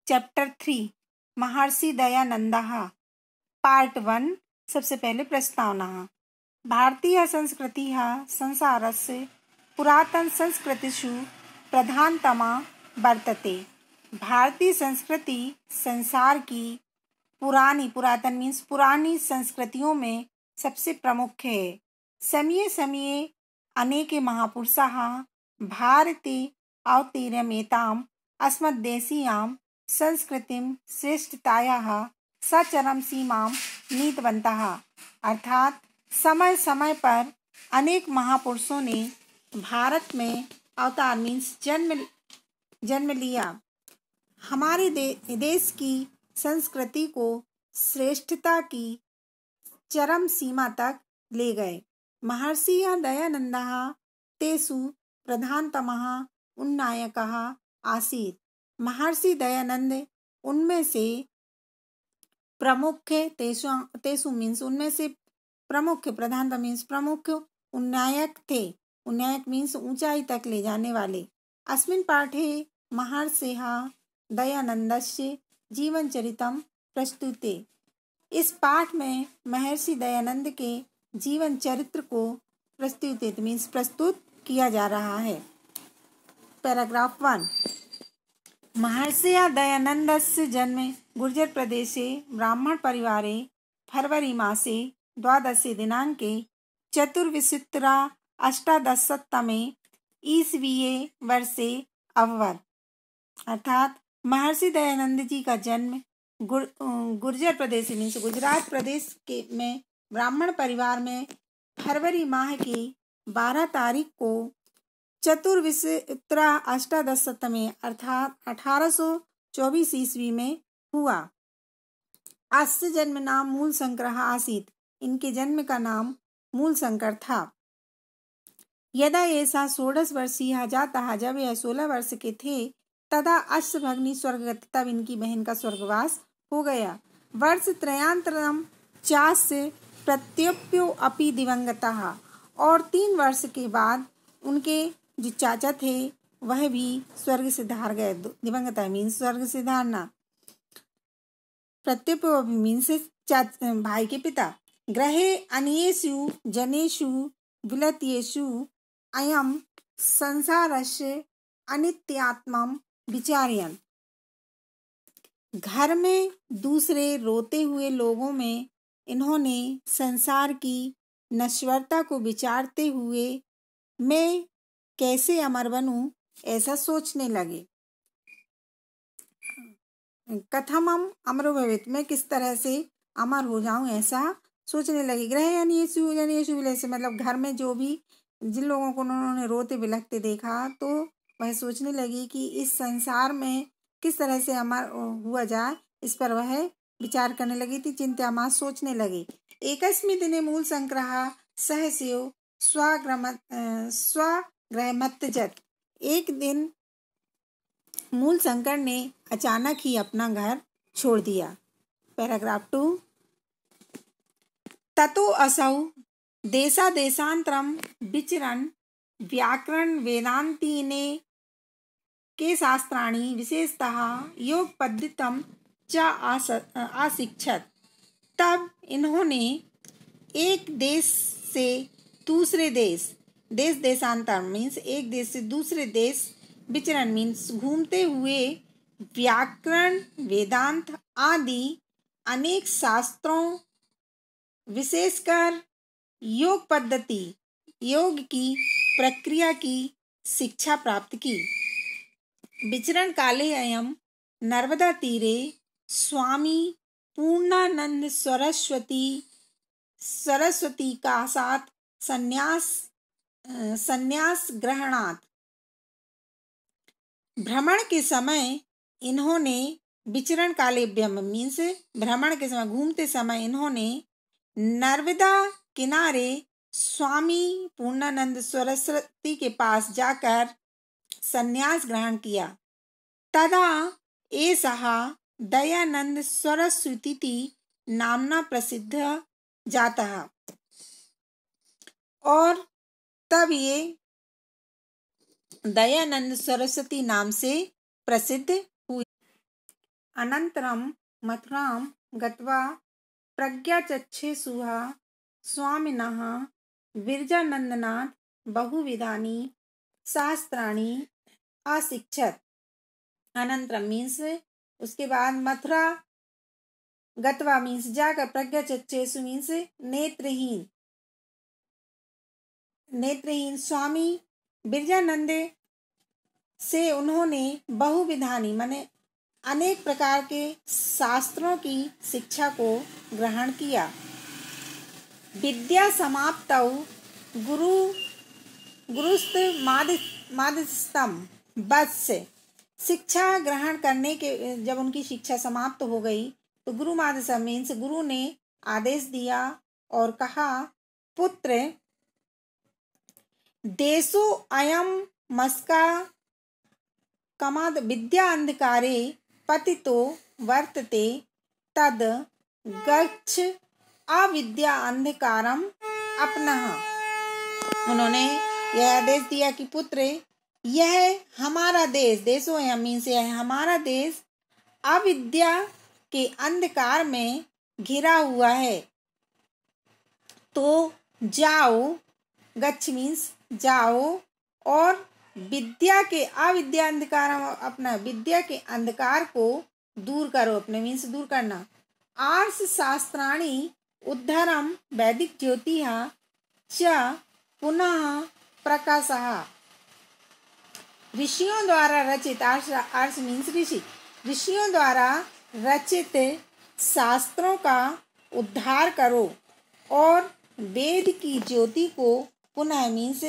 Chapter 3 महर्षि दयानन्दः part 1 सबसे पहले प्रस्तावना। भारतीय संस्कृतिः संसारस्य पुरातनसंस्कृतिषु प्रधानतमा वर्तते। भारतीय संस्कृति संसार की पुरातन मीन्स पुरानी संस्कृतियों में सबसे प्रमुख है। समये समये अनेके महापुरुषाः भारते अवतीर्यमेताम् अस्मद्देशीयां संस्कृतिं श्रेष्ठतायाः सचरम सीमां नीतवन्तः। अर्थात समय समय पर अनेक महापुरुषों ने भारत में अवतार मीन्स जन्म लिया, हमारे देश की संस्कृति को श्रेष्ठता की चरम सीमा तक ले गए। महर्षि दयानन्दः तेषु प्रधानतमः उन्नायकः आसीत्। महर्षि दयानंद उनमें से प्रमुख तेषु मीन्स उनमें से प्रमुख, प्रधानतम मीन्स प्रमुख उन्नायक थे। उन्नायक मीन्स ऊंचाई तक ले जाने वाले। अस्मिन् पाठे महर्षेः दयानन्दस्य जीवनचरितं प्रस्तुते। इस पाठ में महर्षि दयानंद के जीवन चरित्र को प्रस्तुत किया जा रहा है। पैराग्राफ 1। महर्षि दयानन्दस्य जन्म गुर्जर प्रदेशे ब्राह्मण परिवारे फरवरी मासे 12 दिनाङ्के चतुर्विंशत्युत्तराष्टादशतमे ईस्वीये वर्षे अभवत्। अर्थात महर्षि दयानंद जी का जन्म गुर्जर प्रदेश मीन्स गुजरात प्रदेश में ब्राह्मण परिवार में फरवरी माह की 12 तारीख को चतुर्विंशत्युत्तराष्टादशतमे अर्थात 1824 ईस्वी में हुआ। अस्य जन्म नाम मूल शंकर आसीत्। इनके जन्म का नाम मूल शंकर था। यदा एषः 16 वर्षीयः जातः, जब यह 16 वर्ष के थे, तदा अस्य भगिनी स्वर्गगता, तब इनकी बहन का स्वर्गवास हो गया। वर्ष त्रयान्तरं चास्य प्रत्यप्यो अपि दिवंगतः, और 3 वर्ष के बाद उनके जो चाचा थे वह भी स्वर्ग से धार गए। दिवंगत मीन्स स्वर्ग से धारना। प्रत्यप्यो मीन्स भाई के पिता। ग्रहे अन्येषु जनेषु विलत्येषु अयं संसारस्य अनित्यात्मं विचार्यन्। घर में दूसरे रोते हुए लोगों में इन्होंने संसार की नश्वरता को विचारते हुए मैं कैसे अमर बनूं ऐसा सोचने लगे। कथमम अमरो भवेत्, मैं किस तरह से अमर हो जाऊं ऐसा सोचने लगे। ग्रह अन्येषु जनेषु विलय से मतलब घर में जो भी जिन लोगों को उन्होंने रोते बिलखते देखा तो वह सोचने लगी कि इस संसार में किस तरह से अमर हुआ जाए, इस पर वह विचार करने लगी थी, चिंतामास सोचने लगी। एकस्मिन् दिने मूल शंकरः सहस्यो स्वगृहमत्यजत्। एक दिन मूल शंकर ने अचानक ही अपना घर छोड़ दिया। पैराग्राफ 2। ततो असौ देशादेशान्तरं विचरन् व्याकरण वेदान्तीने के शास्त्राणि विशेषतः योग पद्धतिं च आशिक्षत। तब इन्होंने एक देश से दूसरे देशांतर मीन्स एक देश से दूसरे देश विचरण मीन्स घूमते हुए व्याकरण वेदांत आदि अनेक शास्त्रों विशेषकर योग पद्धति योग की प्रक्रिया की शिक्षा प्राप्त की। विचरण काले अयं नर्मदा तीरे स्वामी पूर्णानंद सरस्वती का साथ संन्यास ग्रहणात्। भ्रमण के समय इन्होंने विचरण काले मीन्स भ्रमण के समय घूमते समय इन्होंने नर्मदा किनारे स्वामी पूर्णानंद सरस्वती के पास जाकर संन्यास ग्रहण किया। तदा एषः दयानंद सरस्वती नामना प्रसिद्ध जातः, और तब ये दयानंद सरस्वती नाम से प्रसिद्ध हुई। अनन्तरं मथुरां गत्वा प्रज्ञाचक्षुषा स्वामिनः विरजानन्दनाथ बहुविधानि शास्त्राणि अशिक्षत। अनंतरम मीन्स उसके बाद, मथुरा गत्वा मीन्स जाकर, प्रज्ञाचक्षुषु मीन्स नेत्रहीन, नेत्रहीन स्वामी विरजानंद से उन्होंने बहुविधानी माने अनेक प्रकार के शास्त्रों की शिक्षा को ग्रहण किया। विद्या समाप्तौ गुरु गुरुस्त मादिस्तम बस, शिक्षा ग्रहण करने के जब उनकी शिक्षा समाप्त हो गई तो गुरु मादसम मीन्स गुरु ने आदेश दिया और कहा, पुत्र देशो अयम मस्का कमाद विद्या अंधकारे पतितो वर्तते तद गच्छ अविद्या अंधकारम अपनः। उन्होंने यह आदेश दिया कि पुत्र, यह हमारा देश, देशो अयम मीन्स यह हमारा देश अविद्या के अंधकार में घिरा हुआ है, तो जाओ, गच्छ मीन्स जाओ, और विद्या के अविद्या अंधकार अपना विद्या के अंधकार को दूर करो, अपने मीन्स दूर करना। आर्ष शास्त्राणि उद्धरम वैदिक ज्योतिः च पुनः प्रकाशः। ऋषियों द्वारा रचित, आर्ष मीन्स ऋषि, ऋषियों द्वारा रचित शास्त्रों का उद्धार करो और वेद की ज्योति को पुनः मीन्स